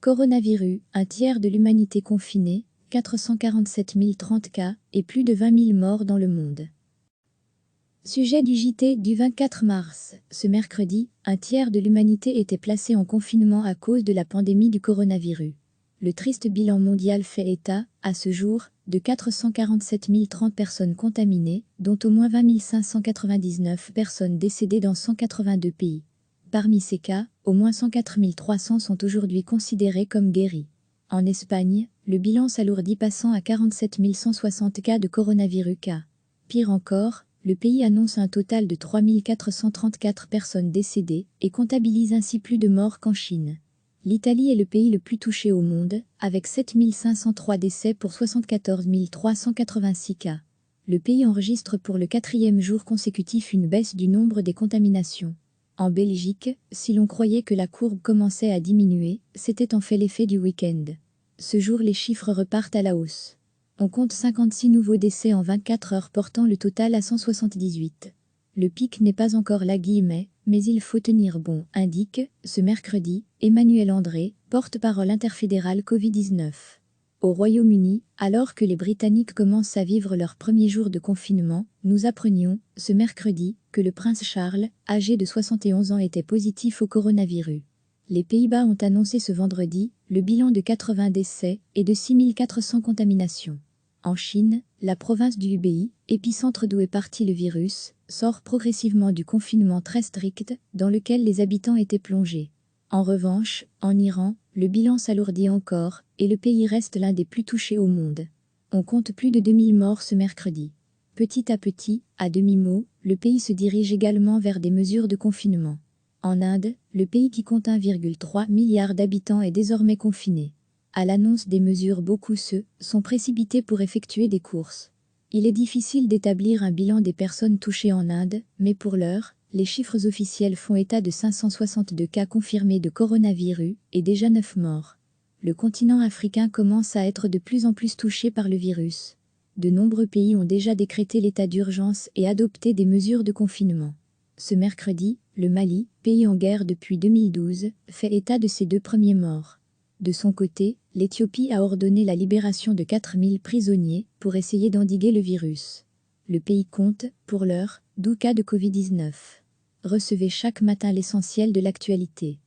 Coronavirus, un tiers de l'humanité confinée, 447 030 cas et plus de 20 000 morts dans le monde. Sujet du JT du 24 mars. Ce mercredi, un tiers de l'humanité était placé en confinement à cause de la pandémie du coronavirus. Le triste bilan mondial fait état, à ce jour, de 447 030 personnes contaminées, dont au moins 20 599 personnes décédées dans 182 pays. Parmi ces cas, au moins 104 300 sont aujourd'hui considérés comme guéris. En Espagne, le bilan s'alourdit passant à 47 160 cas de coronavirus cas. Pire encore, le pays annonce un total de 3 434 personnes décédées et comptabilise ainsi plus de morts qu'en Chine. L'Italie est le pays le plus touché au monde, avec 7 503 décès pour 74 386 cas. Le pays enregistre pour le 4e jour consécutif une baisse du nombre des contaminations. En Belgique, si l'on croyait que la courbe commençait à diminuer, c'était en fait l'effet du week-end. Ce jour, les chiffres repartent à la hausse. On compte 56 nouveaux décès en 24 heures, portant le total à 178. Le pic n'est pas encore là, mais il faut tenir bon, indique, ce mercredi, Emmanuel André, porte-parole interfédérale Covid-19. Au Royaume-Uni, alors que les Britanniques commencent à vivre leur premier jour de confinement, nous apprenions, ce mercredi, que le prince Charles, âgé de 71 ans, était positif au coronavirus. Les Pays-Bas ont annoncé ce vendredi le bilan de 80 décès et de 6 400 contaminations. En Chine, la province du Hubei, épicentre d'où est parti le virus, sort progressivement du confinement très strict dans lequel les habitants étaient plongés. En revanche, en Iran, le bilan s'alourdit encore et le pays reste l'un des plus touchés au monde. On compte plus de 2000 morts ce mercredi. Petit à petit, à demi-mot, le pays se dirige également vers des mesures de confinement. En Inde, le pays qui compte 1,3 milliard d'habitants est désormais confiné. À l'annonce des mesures, beaucoup sont précipités pour effectuer des courses. Il est difficile d'établir un bilan des personnes touchées en Inde, mais pour l'heure, les chiffres officiels font état de 562 cas confirmés de coronavirus et déjà 9 morts. Le continent africain commence à être de plus en plus touché par le virus. De nombreux pays ont déjà décrété l'état d'urgence et adopté des mesures de confinement. Ce mercredi, le Mali, pays en guerre depuis 2012, fait état de ses 2 premiers morts. De son côté, l'Éthiopie a ordonné la libération de 4000 prisonniers pour essayer d'endiguer le virus. Le pays compte, pour l'heure, 12 cas de Covid-19. Recevez chaque matin l'essentiel de l'actualité.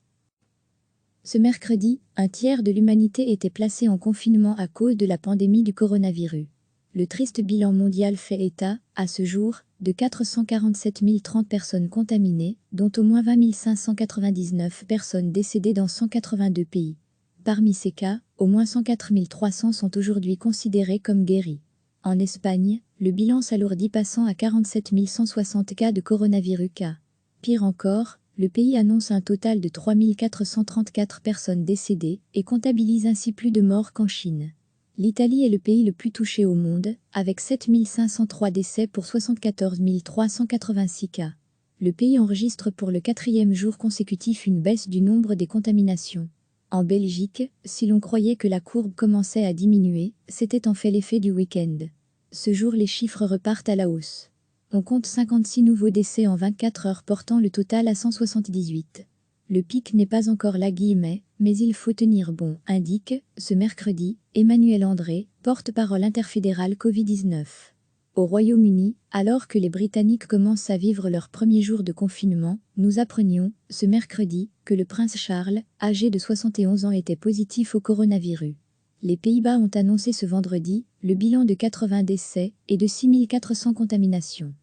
Ce mercredi, un tiers de l'humanité était placé en confinement à cause de la pandémie du coronavirus. Le triste bilan mondial fait état, à ce jour, de 447 030 personnes contaminées, dont au moins 20 599 personnes décédées dans 182 pays. Parmi ces cas, au moins 104 300 sont aujourd'hui considérés comme guéris. En Espagne, le bilan s'alourdit passant à 47 160 cas de coronavirus cas. Pire encore, le pays annonce un total de 3 434 personnes décédées et comptabilise ainsi plus de morts qu'en Chine. L'Italie est le pays le plus touché au monde, avec 7 503 décès pour 74 386 cas. Le pays enregistre pour le 4e jour consécutif une baisse du nombre des contaminations. En Belgique, si l'on croyait que la courbe commençait à diminuer, c'était en fait l'effet du week-end. Ce jour, les chiffres repartent à la hausse. On compte 56 nouveaux décès en 24 heures, portant le total à 178. Le pic n'est pas encore là, mais il faut tenir bon, indique, ce mercredi, Emmanuel André, porte-parole interfédérale Covid-19. Au Royaume-Uni, alors que les Britanniques commencent à vivre leur premier jour de confinement, nous apprenions, ce mercredi, que le prince Charles, âgé de 71 ans, était positif au coronavirus. Les Pays-Bas ont annoncé ce vendredi le bilan de 80 décès et de 6 400 contaminations.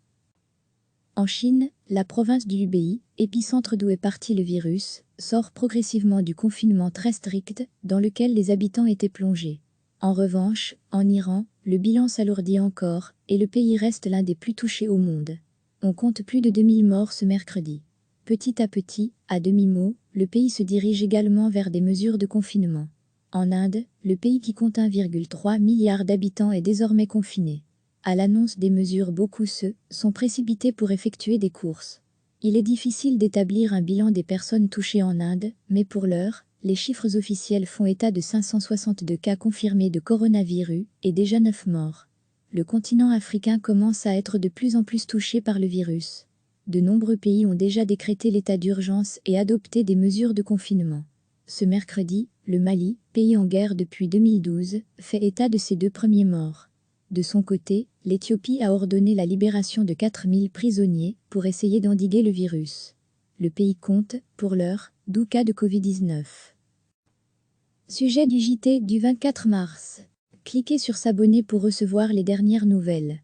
En Chine, la province du Hubei, épicentre d'où est parti le virus, sort progressivement du confinement très strict dans lequel les habitants étaient plongés. En revanche, en Iran, le bilan s'alourdit encore et le pays reste l'un des plus touchés au monde. On compte plus de 2000 morts ce mercredi. Petit à petit, à demi-mot, le pays se dirige également vers des mesures de confinement. En Inde, le pays qui compte 1,3 milliard d'habitants est désormais confiné. À l'annonce des mesures, beaucoup sont précipités pour effectuer des courses. Il est difficile d'établir un bilan des personnes touchées en Inde, mais pour l'heure, les chiffres officiels font état de 562 cas confirmés de coronavirus et déjà 9 morts. Le continent africain commence à être de plus en plus touché par le virus. De nombreux pays ont déjà décrété l'état d'urgence et adopté des mesures de confinement. Ce mercredi, le Mali, pays en guerre depuis 2012, fait état de ses 2 premiers morts. De son côté, l'Éthiopie a ordonné la libération de 4000 prisonniers pour essayer d'endiguer le virus. Le pays compte, pour l'heure, 12 cas de Covid-19. Sujet du JT du 24 mars. Cliquez sur s'abonner pour recevoir les dernières nouvelles.